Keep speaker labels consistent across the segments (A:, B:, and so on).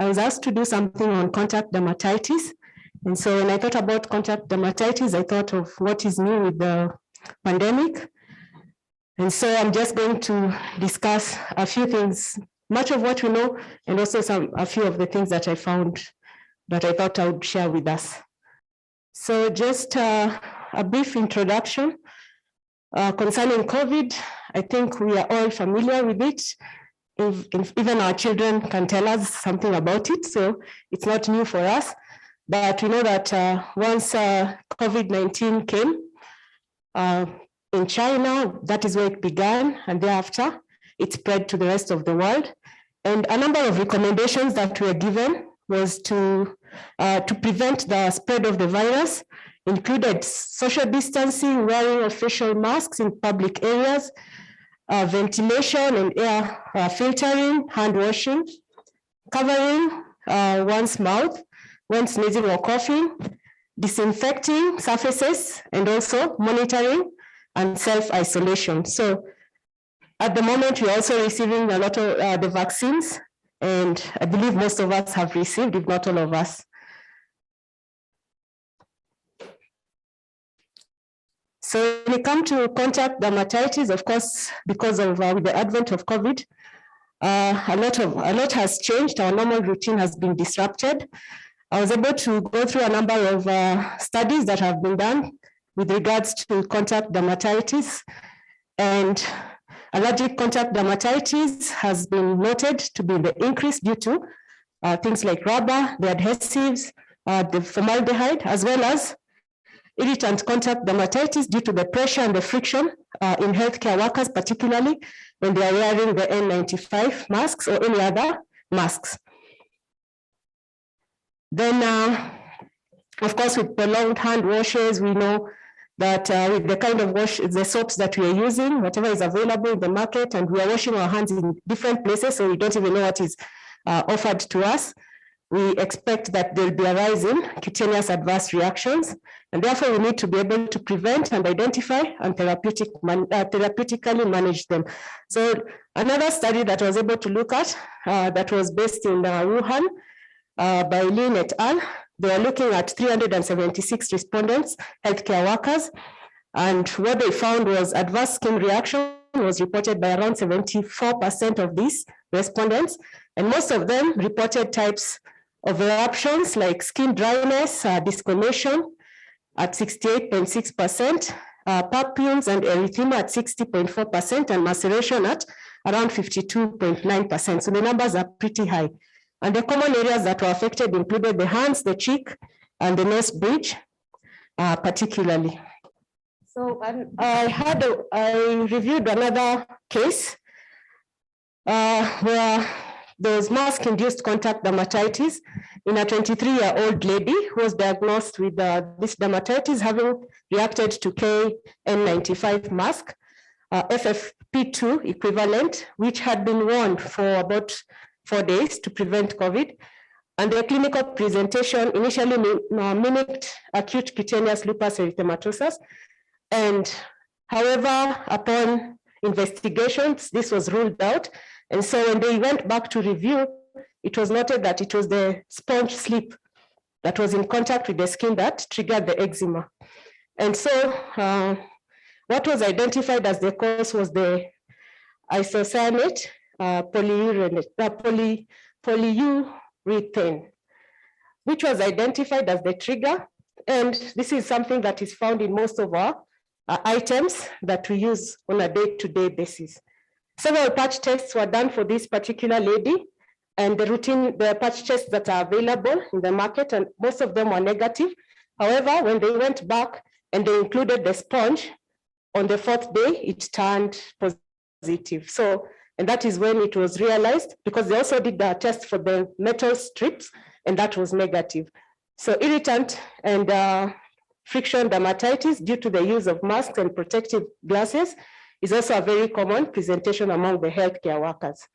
A: was asked to do something on contact dermatitis. And so when I thought about contact dermatitis, I thought of what is new with the pandemic. And so I'm just going to discuss a few things, much of what we know, and also a few of the things that I found that I thought I would share with us. So just a brief introduction concerning COVID. I think we are all familiar with it. Even our children can tell us something about it, so it's not new for us. But we know that once COVID-19 came in China, that is where it began, and thereafter it spread to the rest of the world. And a number of recommendations that were given was to prevent the spread of the virus, included social distancing, wearing of facial masks in public areas, ventilation and air filtering, hand washing, covering one's mouth when sneezing or coughing, disinfecting surfaces, and also monitoring and self-isolation. So at the moment, we're also receiving a lot of the vaccines, and I believe most of us have received, if not all of us. So when it comes to contact dermatitis, of course, because of the advent of COVID, a lot has changed. Our normal routine has been disrupted. I was able to go through a number of studies that have been done with regards to contact dermatitis, and allergic contact dermatitis has been noted to be the increase due to things like rubber, the adhesives, the formaldehyde, as well as irritant contact dermatitis due to the pressure and the friction in healthcare workers, particularly when they are wearing the N95 masks or any other masks. Then, of course, with prolonged hand washes, we know that with the kind of the soaps that we are using, whatever is available in the market, and we are washing our hands in different places, so we don't even know what is offered to us, we expect that there will be a rise in cutaneous adverse reactions, and therefore we need to be able to prevent and identify and therapeutically manage them. So another study that I was able to look at that was based in Wuhan by Lin et al. They were looking at 376 respondents, healthcare workers, and what they found was adverse skin reaction was reported by around 74% of these respondents, and most of them reported types of eruptions like skin dryness, discoloration at 68.6%, papules and erythema at 60.4%, and maceration at around 52.9%. So the numbers are pretty high. And the common areas that were affected included the hands, the cheek, and the nose bridge, particularly. So I reviewed another case where there was mask-induced contact dermatitis in a 23-year-old lady who was diagnosed with this dermatitis, having reacted to KN95 mask, FFP2 equivalent, which had been worn for about 4 days to prevent COVID. And the clinical presentation initially mimicked acute cutaneous lupus erythematosus. And however, upon investigations, this was ruled out. And so when they went back to review, it was noted that it was the sponge slip that was in contact with the skin that triggered the eczema. And so what was identified as the cause was the isocyanate polyurethane, which was identified as the trigger. And this is something that is found in most of our items that we use on a day-to-day basis. Several patch tests were done for this particular lady, and the patch tests that are available in the market, and most of them were negative. However, when they went back and they included the sponge, on the 4th day, it turned positive. So, and that is when it was realized, because they also did the test for the metal strips, and that was negative. So irritant and friction dermatitis due to the use of masks and protective glasses is also a very common presentation among the healthcare workers.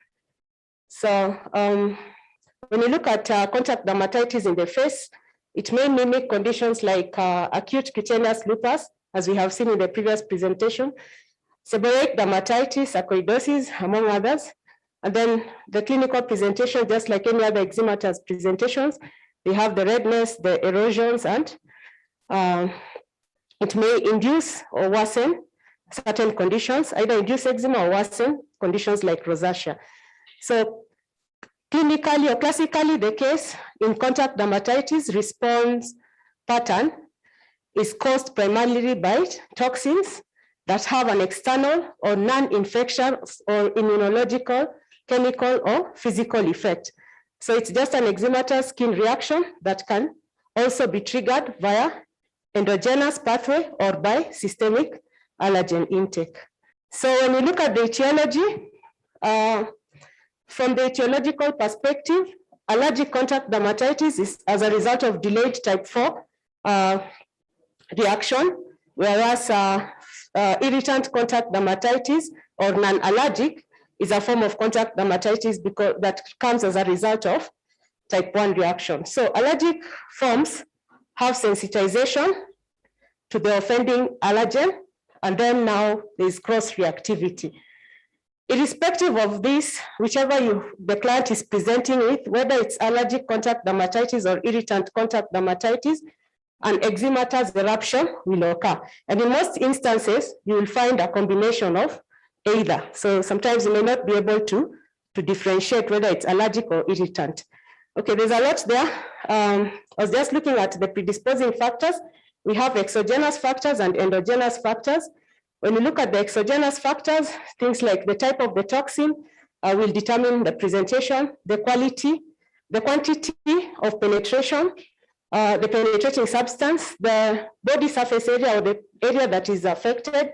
A: So when you look at contact dermatitis in the face, it may mimic conditions like acute cutaneous lupus, as we have seen in the previous presentation, seborrheic dermatitis, sarcoidosis, among others. And then the clinical presentation, just like any other eczematous presentations, they have the redness, the erosions, and it may induce or worsen certain conditions, either induce eczema or worsen conditions like rosacea. So clinically or classically, the case in contact dermatitis response pattern is caused primarily by toxins that have an external or non-infectious or immunological, chemical, or physical effect. So it's just an eczematous skin reaction that can also be triggered via endogenous pathway or by systemic allergen intake. So when we look at the etiology, from the etiological perspective, allergic contact dermatitis is as a result of delayed type 4 reaction, whereas irritant contact dermatitis or non-allergic is a form of contact dermatitis because that comes as a result of type 1 reaction. So allergic forms have sensitization to the offending allergen, and then now there's cross-reactivity. Irrespective of this, whichever the client is presenting with, whether it's allergic contact dermatitis or irritant contact dermatitis, an eczematous eruption will occur. And in most instances, you will find a combination of either. So sometimes you may not be able to differentiate whether it's allergic or irritant. Okay, there's a lot there. I was just looking at the predisposing factors. We have exogenous factors and endogenous factors. When you look at the exogenous factors, things like the type of the toxin will determine the presentation, the quality, the quantity of penetration, the penetrating substance, the body surface area or the area that is affected,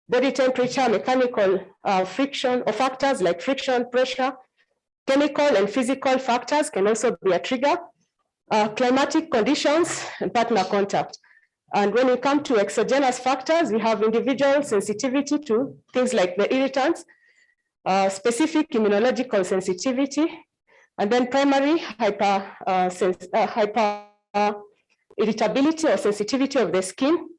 A: body temperature, mechanical friction or factors like friction, pressure, chemical and physical factors can also be a trigger, climatic conditions and partner contact. And when we come to exogenous factors, we have individual sensitivity to things like the irritants, specific immunological sensitivity, and then primary hyper irritability or sensitivity of the skin.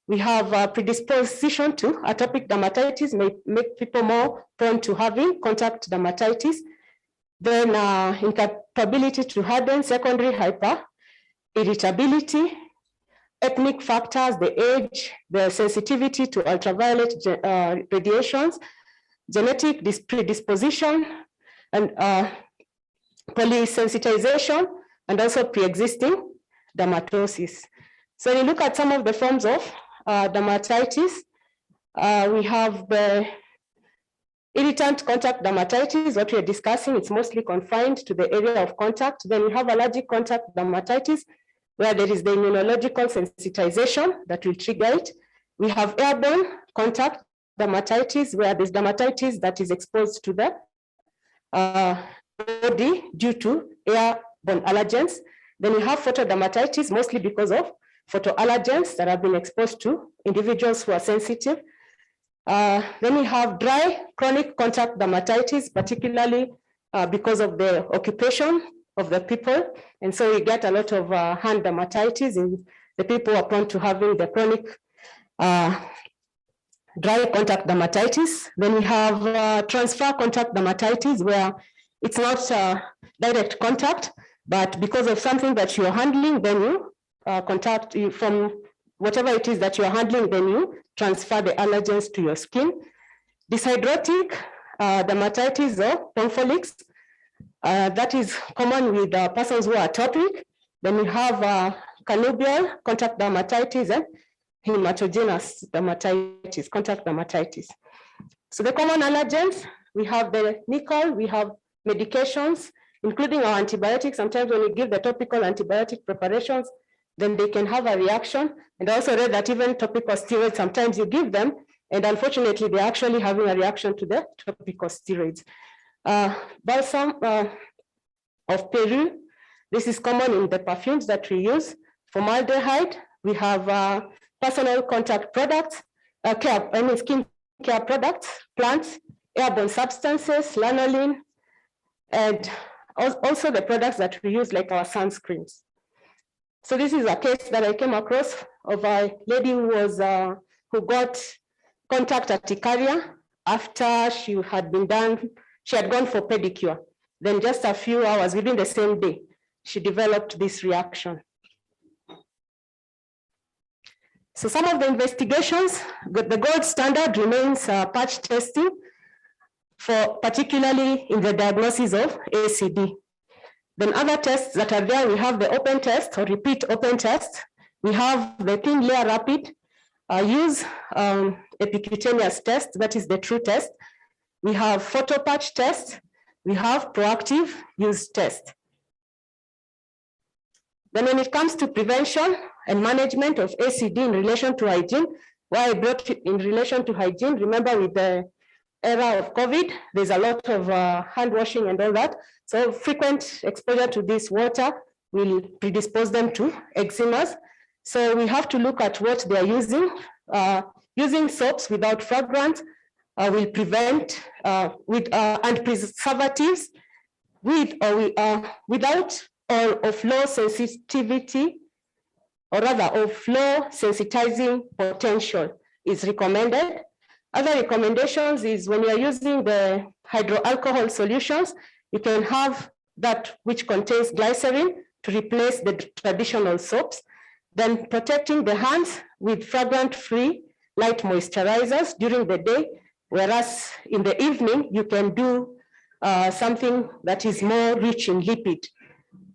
A: We have predisposition to atopic dermatitis, may make people more prone to having contact dermatitis. Then incapability to harden, secondary hyper irritability, ethnic factors, the age, the sensitivity to ultraviolet radiations, genetic predisposition, and polysensitization, and also pre-existing dermatosis. So you look at some of the forms of dermatitis. We have the irritant contact dermatitis, what we're discussing, it's mostly confined to the area of contact. Then we have allergic contact dermatitis, where there is the immunological sensitization that will trigger it. We have airborne contact dermatitis, where there's dermatitis that is exposed to the body due to airborne allergens. Then we have photodermatitis, mostly because of photoallergens that have been exposed to individuals who are sensitive. Then we have dry chronic contact dermatitis, particularly because of the occupation of the people. And so we get a lot of hand dermatitis in the people who are prone to having the chronic dry contact dermatitis. Then we have transfer contact dermatitis, where it's not direct contact, but because of something that you're handling, then you contact you from whatever it is that you're handling, then you transfer the allergens to your skin. Dyshydrotic dermatitis or ponfolix, that is common with persons who are atopic. Then we have canubial contact dermatitis and hematogenous dermatitis, contact dermatitis. So the common allergens, we have the nickel, we have medications, including our antibiotics. Sometimes when we give the topical antibiotic preparations, then they can have a reaction. And I also read that even topical steroids, sometimes you give them, and unfortunately, they're actually having a reaction to the topical steroids. Balsam of Peru, this is common in the perfumes that we use. Formaldehyde, we have personal contact products, skin care products, plants, airborne substances, lanolin, and also the products that we use like our sunscreens. So this is a case that I came across of a lady who got contact urticaria after she had been done she had gone for pedicure. Then just a few hours within the same day, she developed this reaction. So some of the investigations, the gold standard remains patch testing, for particularly in the diagnosis of ACD. Then other tests that are there, we have the open test or repeat open test. We have the thin layer rapid use epicutaneous test, that is the true test. We have photo patch test. We have proactive use test. Then when it comes to prevention and management of ACD in relation to hygiene, why I brought it in relation to hygiene, remember with the era of COVID, there's a lot of hand washing and all that. So frequent exposure to this water will predispose them to eczemas. So we have to look at what they are using. Using soaps without fragrance will prevent and preservatives with or without or of low sensitivity, or rather of low sensitizing potential is recommended. Other recommendations is when you're using the hydroalcohol solutions, you can have that which contains glycerin to replace the traditional soaps. Then protecting the hands with fragrance-free light moisturizers during the day, whereas in the evening, you can do something that is more rich in lipid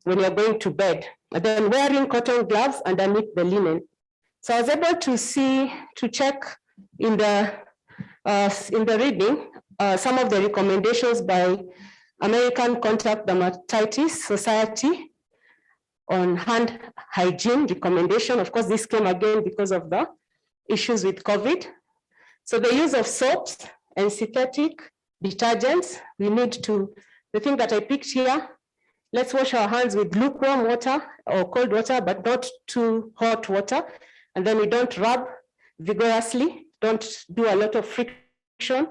A: when you're going to bed. And then wearing cotton gloves underneath the linen. So I was able to check in the reading some of the recommendations by American Contact Dermatitis Society on hand hygiene recommendation. Of course, this came again because of the issues with COVID. So the use of soaps and synthetic detergents, we need to, the thing that I picked here, let's wash our hands with lukewarm water or cold water, but not too hot water. And then we don't rub vigorously, don't do a lot of friction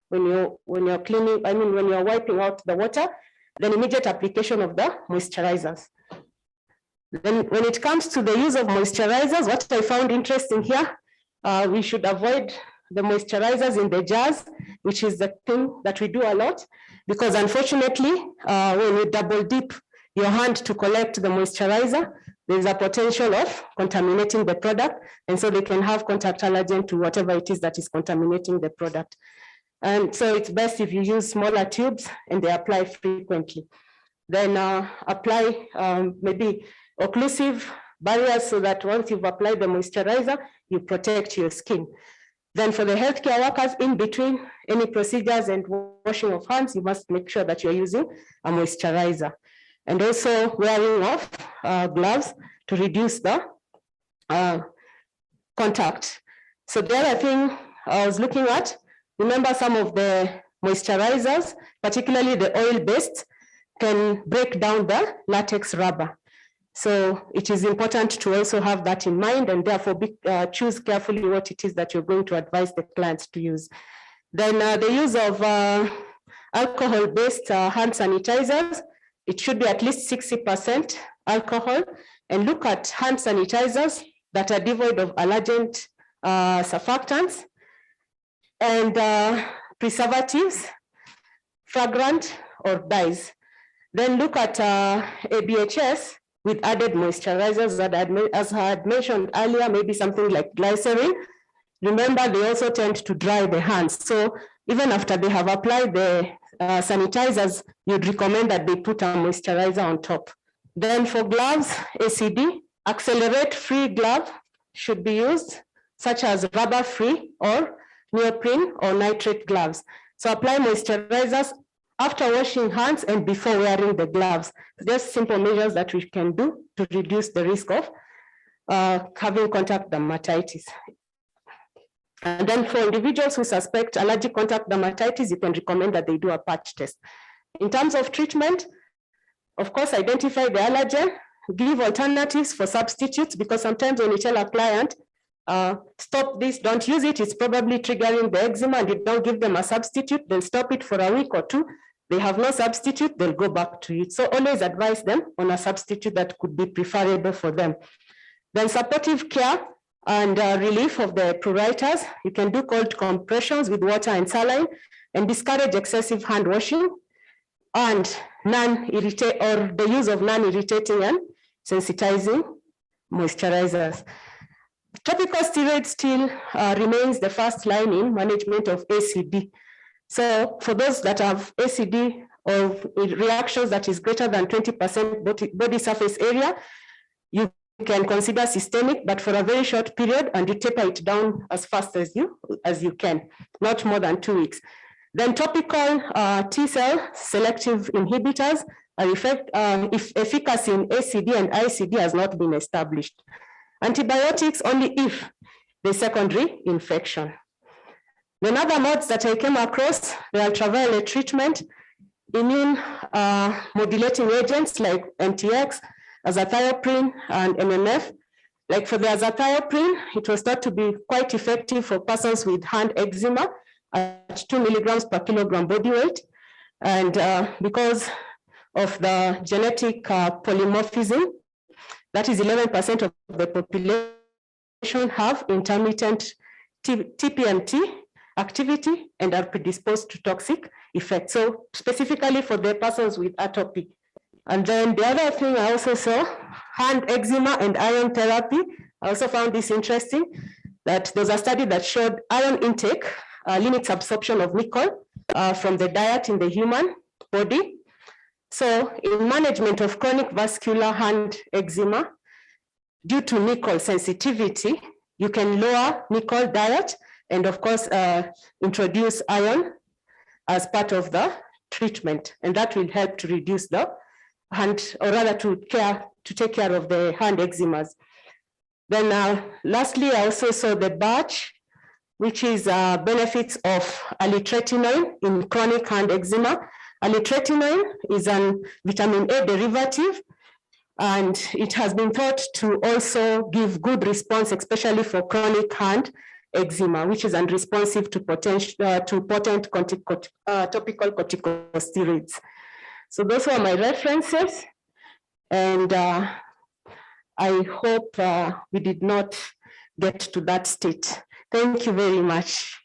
A: when you're cleaning, when you're wiping out the water, then immediate application of the moisturizers. Then when it comes to the use of moisturizers, what I found interesting here, we should avoid the moisturizers in the jars, which is the thing that we do a lot, because unfortunately, when you double dip your hand to collect the moisturizer, there's a potential of contaminating the product, and so they can have contact allergen to whatever it is that is contaminating the product. And so it's best if you use smaller tubes and they apply frequently. Then apply maybe occlusive barriers so that once you've applied the moisturizer, you protect your skin. Then for the healthcare workers, in between any procedures and washing of hands, you must make sure that you're using a moisturizer. And also wearing of gloves to reduce the contact. So the other thing I was looking at, remember some of the moisturizers, particularly the oil-based, can break down the latex rubber. So it is important to also have that in mind, and therefore choose carefully what it is that you're going to advise the clients to use. Then the use of alcohol-based hand sanitizers, it should be at least 60% alcohol, and look at hand sanitizers that are devoid of allergen surfactants and preservatives, fragrant or dyes. Then look at ABHS with added moisturizers that, as I had mentioned earlier, maybe something like glycerin. Remember, they also tend to dry the hands. So even after they have applied the sanitizers, you'd recommend that they put a moisturizer on top. Then for gloves, ACD, accelerate-free glove should be used, such as rubber-free or neoprene or nitrate gloves. So apply moisturizers after washing hands and before wearing the gloves. Just simple measures that we can do to reduce the risk of having contact dermatitis. And then for individuals who suspect allergic contact dermatitis, you can recommend that they do a patch test. In terms of treatment, of course, identify the allergen, give alternatives for substitutes, because sometimes when you tell a client, stop this, don't use it, it's probably triggering the eczema, and you don't give them a substitute, then stop it for a week or two. They have no substitute, they'll go back to it. So always advise them on a substitute that could be preferable for them. Then supportive care and relief of the pruritus. You can do cold compressions with water and saline and discourage excessive hand washing and the use of non-irritating and sensitizing moisturizers. Topical steroid still remains the first line in management of ACD. So for those that have ACD or reactions that is greater than 20% body surface area, you can consider systemic, but for a very short period, and you taper it down as fast as you can, not more than 2 weeks. Then topical T-cell selective inhibitors are if efficacy in ACD and ICD has not been established. Antibiotics only if the secondary infection. Then other modes that I came across, the ultraviolet treatment, immune modulating agents like MTX, azathioprine, and MMF. Like for the azathioprine, it was thought to be quite effective for persons with hand eczema at 2 milligrams per kilogram body weight. And because of the genetic polymorphism, that is 11% of the population have intermittent TPMT activity and are predisposed to toxic effects. So specifically for the persons with atopy. And then the other thing I also saw, hand eczema and iron therapy. I also found this interesting, that there's a study that showed iron intake limits absorption of nickel from the diet in the human body. So in management of chronic vascular hand eczema, due to nickel sensitivity, you can lower nickel diet and of course introduce iron as part of the treatment, and that will help to reduce the hand, or rather to take care of the hand eczemas. Then lastly, I also saw the batch, which is benefits of alitretinoin in chronic hand eczema. Alitretinoin is a vitamin A derivative, and it has been thought to also give good response, especially for chronic hand eczema, which is unresponsive to potent topical corticosteroids. So those were my references, and I hope we did not get to that state. Thank you very much.